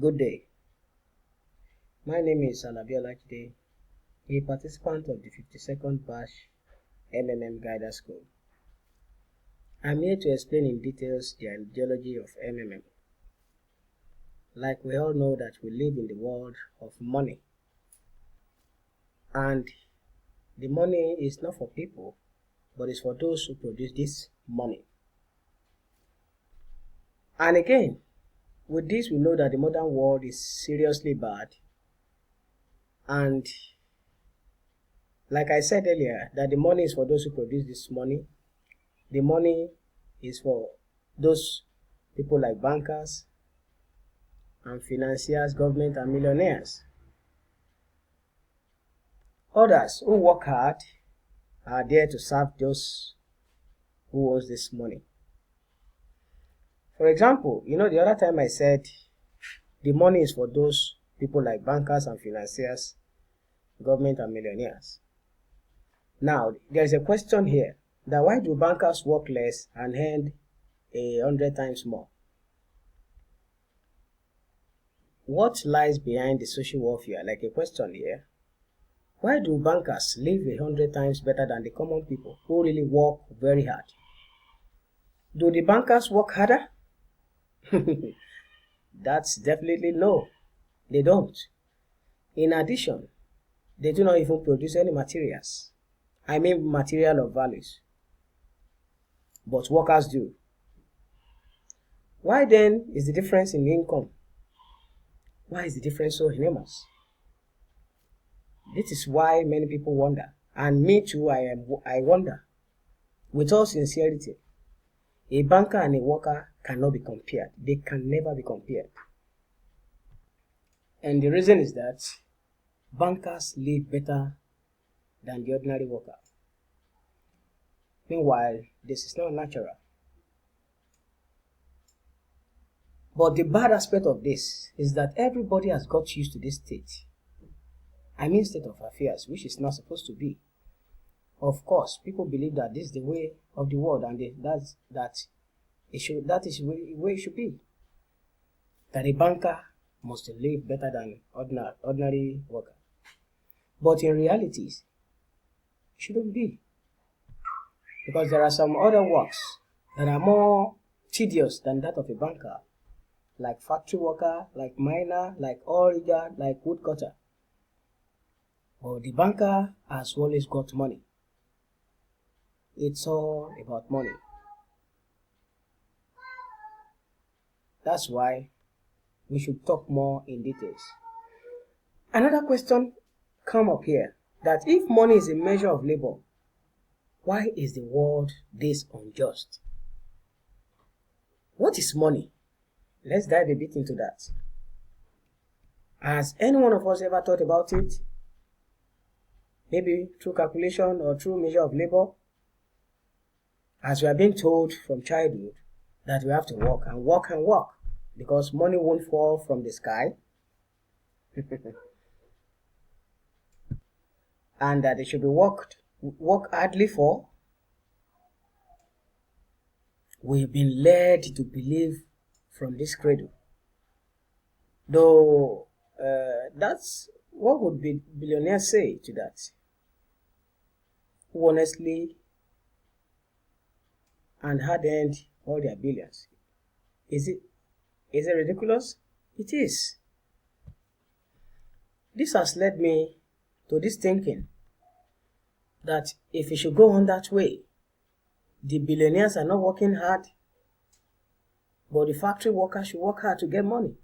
Good day. My name is Alabi Olajide, a participant of the 52nd Batch MMM Guidance School. I'm here to explain in details the ideology of MMM. Like we all know that we live in the world of money, and the money is not for people, but it's for those who produce this money. And again, with this we know that the modern world is seriously bad, and like I said earlier, that the money is for those who produce this money. The money is for those people like bankers and financiers, government and millionaires. Others who work hard are there to serve those who owns this money. For example, the other time I said the money is for those people like bankers and financiers, government and millionaires. Now, there's a question here that why do bankers work less and earn 100 times more? What lies behind the social warfare? Like a question here. Why do bankers live 100 times better than the common people who really work very hard? Do the bankers work harder? That's definitely no, they don't. In addition, they do not even produce any materials. I mean material of values. But workers do. Why then is the difference in income? Why is the difference so enormous? This is why many people wonder, and me too, I wonder. With all sincerity, a banker and a worker cannot be compared. They can never be compared. And the reason is that bankers live better than the ordinary worker. Meanwhile, this is not natural. But the bad aspect of this is that everybody has got used to this state. I mean state of affairs, which is not supposed to be. Of course, people believe that this is the way of the world, and that is the way it should be. That a banker must live better than ordinary worker. But in reality, it shouldn't be. Because there are some other works that are more tedious than that of a banker, like factory worker, like miner, like oil rigger, like woodcutter. But the banker has always got money. It's all about money. That's why we should talk more in details. Another question come up here, that if money is a measure of labor, why is the world this unjust? What is money? Let's dive a bit into that. Has any one of us ever thought about it? Maybe through calculation or through measure of labor? As we are being told from childhood that we have to work and work and work because money won't fall from the sky. And that it should be work hardly for. We've been led to believe from this cradle. Though that's what would billionaires say to that? Who honestly and hard earned all their billions. Is it ridiculous? It is. This has led me to this thinking that if it should go on that way, the billionaires are not working hard, but the factory workers should work hard to get money.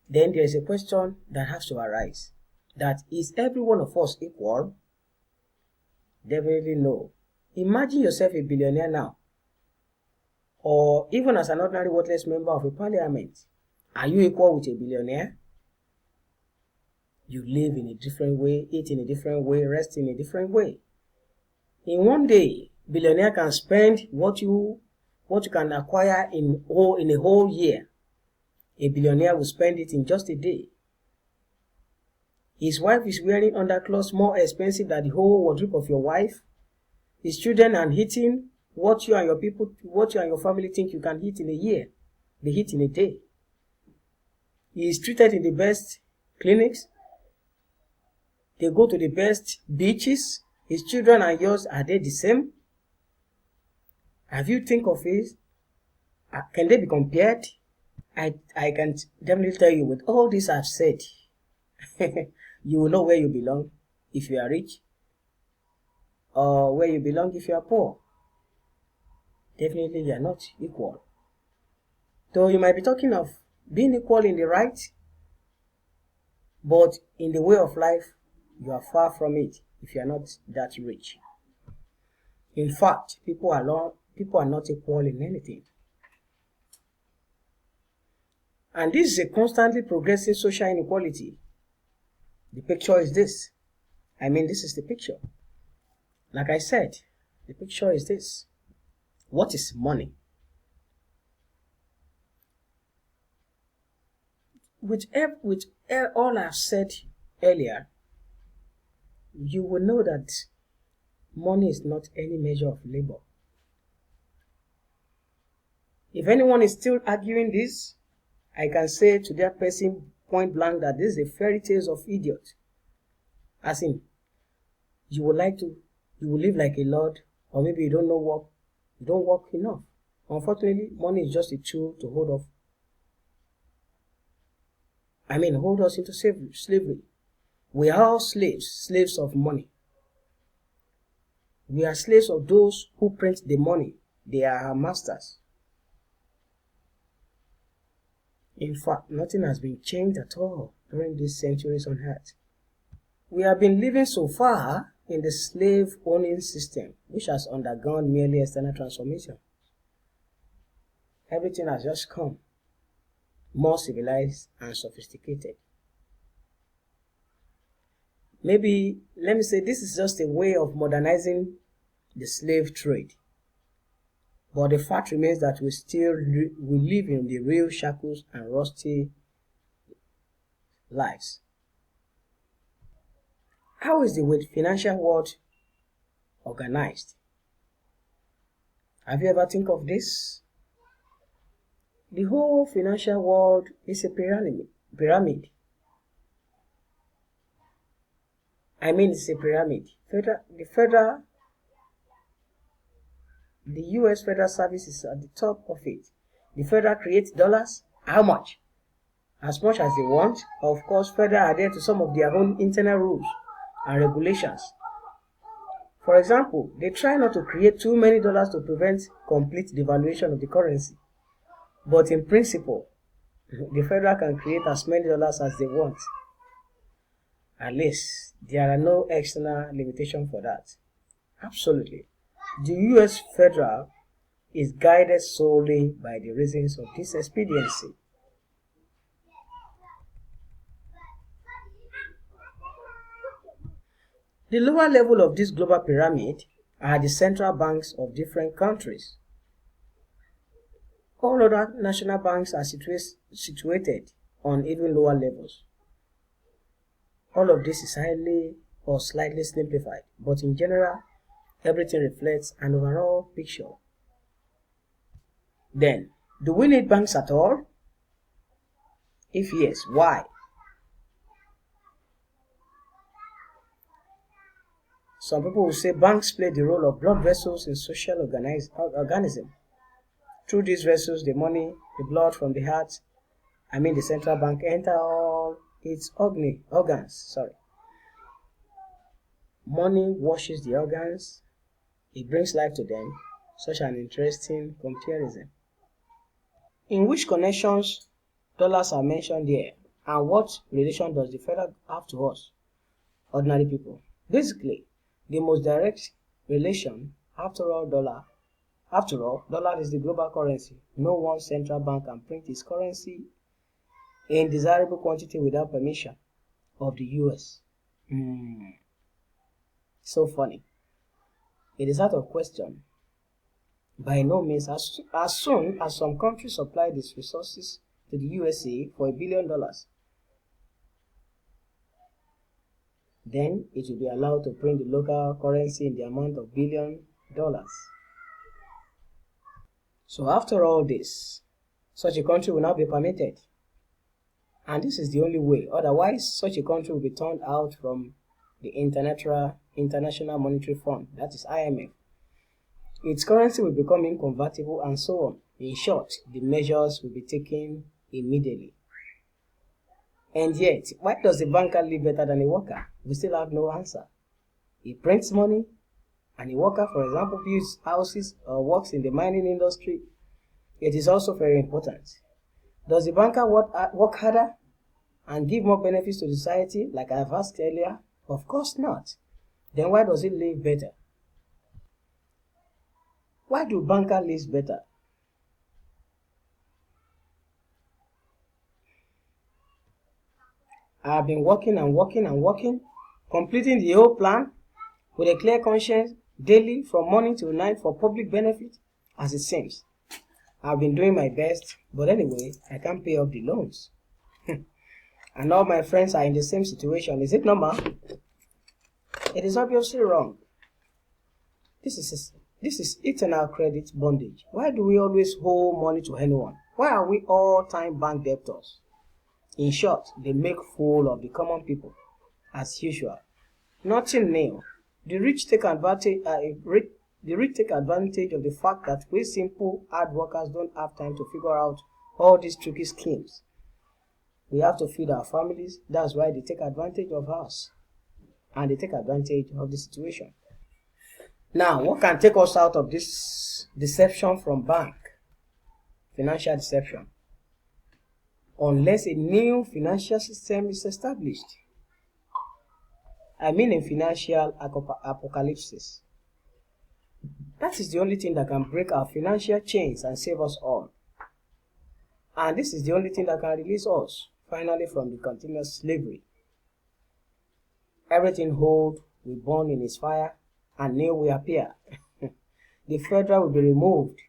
Then there is a question that has to arise. That is every one of us equal? Definitely no. Imagine yourself a billionaire now, or even as an ordinary worthless member of a parliament. Are you equal with a billionaire? You live in a different way, eat in a different way, rest in a different way. In one day, billionaire can spend what you can acquire in a whole year. A billionaire will spend it in just a day. His wife is wearing underclothes more expensive than the whole wardrobe of your wife. His children are eating what you and your family think you can eat in a year. They eat in a day. He is treated in the best clinics. They go to the best beaches. His children and yours, are they the same? Have you think of it? Can they be compared? I can definitely tell you, with all this I've said, you will know where you belong if you are rich, or where you belong if you are poor. Definitely you are not equal. Though you might be talking of being equal in the right, but in the way of life, you are far from it if you are not that rich. In fact, people are not equal in anything. And this is a constantly progressing social inequality. The picture is this. This is the picture. Like I said, the picture is this. What is money? With all I've said earlier, you will know that money is not any measure of labor. If anyone is still arguing this, I can say to that person point blank that this is a fairy tale of idiot. As in, you will live like a lord, or maybe you don't work enough. Unfortunately, money is just a tool to hold us into slavery. We are all slaves of money. We are slaves of those who print the money. They are our masters. In fact, nothing has been changed at all during these centuries on earth. We have been living so far in the slave-owning system, which has undergone merely external transformation. Everything has just come more civilized and sophisticated. Maybe, let me say, this is just a way of modernizing the slave trade. But the fact remains that we live in the real shackles and rusty lives. How is the financial world organized? Have you ever think of this? The whole financial world is a pyramid. It's a pyramid. The US Federal Service is at the top of it. The Federal creates dollars. How much? As much as they want. Of course, Federal adhere to some of their own internal rules and regulations. For example, they try not to create too many dollars to prevent complete devaluation of the currency. But in principle, the Federal can create as many dollars as they want. At least, there are no external limitations for that. Absolutely. The US Federal is guided solely by the reasons of this expediency. The lower level of this global pyramid are the central banks of different countries. All other national banks are situated on even lower levels. All of this is highly or slightly simplified, but in general, everything reflects an overall picture. Then, do we need banks at all? If yes, why? Some people will say banks play the role of blood vessels in social organism. Through these vessels, the money, the blood from the heart, the central bank, enter all its organs. Money washes the organs. It brings life to them. Such an interesting comparison. In which connections dollars are mentioned here, and what relation does the Federal have to us, ordinary people? Basically, the most direct relation, after all, dollar is the global currency. No one central bank can print its currency in desirable quantity without permission of the US. So funny. It is out of question. By no means, as soon as some countries supply these resources to the USA for $1 billion, then it will be allowed to print the local currency in the amount of $1 billion. So after all this, such a country will not be permitted. And this is the only way. Otherwise, such a country will be turned out from the International Monetary Fund, that is IMF. Its currency will become inconvertible and so on. In short, the measures will be taken immediately. And yet, why does a banker live better than a worker? We still have no answer. He prints money, and a worker, for example, builds houses or works in the mining industry. It is also very important. Does the banker work harder and give more benefits to society, like I've asked earlier? Of course not. Then why does he live better? Why do bankers live better? I have been working and working and working, completing the whole plan with a clear conscience daily from morning till night for public benefit, as it seems. I've been doing my best, but anyway, I can't pay off the loans. And all my friends are in the same situation. Is it normal? It is obviously wrong. This is eternal credit bondage. Why do we always owe money to anyone? Why are we all-time bank debtors? In short, they make fool of the common people, as usual. Nothing new. The rich take advantage of the fact that we simple hard workers don't have time to figure out all these tricky schemes. We have to feed our families. That's why they take advantage of us. And they take advantage of the situation. Now, what can take us out of this deception from bank? Financial deception. Unless a new financial system is established. I mean a financial apocalypse. That is the only thing that can break our financial chains and save us all. And this is the only thing that can release us, finally, from the continuous slavery. Everything old will burn in its fire, and new will appear. The federal will be removed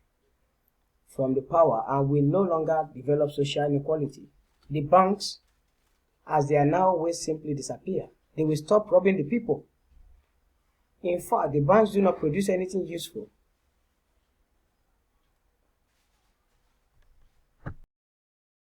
from the power and will no longer develop social inequality. The banks, as they are now, will simply disappear. They will stop robbing the people. In fact, the banks do not produce anything useful.